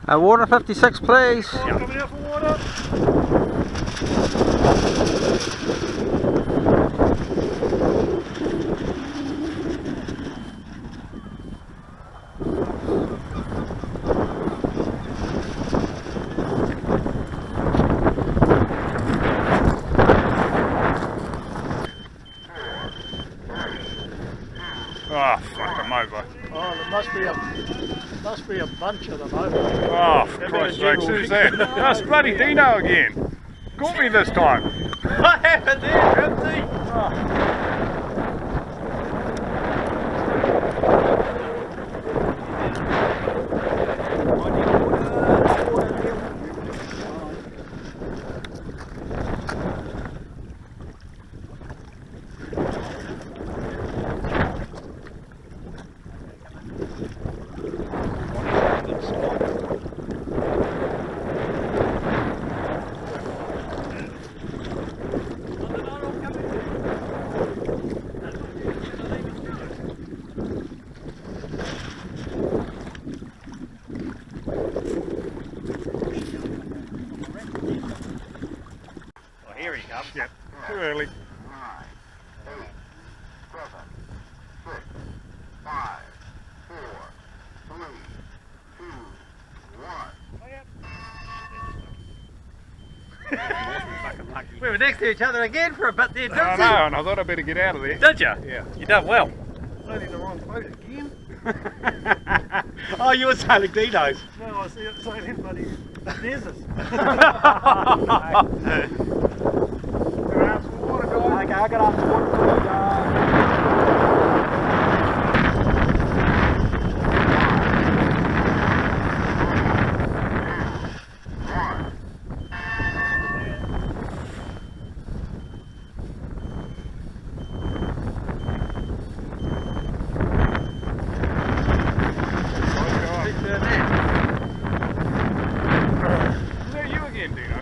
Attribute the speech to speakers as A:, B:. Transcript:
A: Water 56, please.
B: Yep. Coming out for water.
C: Oh, fuck, I'm over.
B: Oh, there must be a bunch of them over.
C: Oh, for Christ's sake, who's that? That's bloody Dino again. Caught me this time.
A: What happened there, Ramsey?
C: Oh.
B: Here he comes.
C: Yep, too early.
D: 9, 8, 7, 6, 5, 4, 3, 2, 1.
A: We were next to each other again for a bit there, didn't
C: I know, and I thought I'd better get out of there.
A: Did you?
C: Yeah.
A: You done well.
B: Sailing the wrong boat again.
A: Oh, you were sailing Dino's.
B: No, I see it sailing bloody deserts.
A: Okay, I got out the water for you guys.
C: Is that you again, Dino?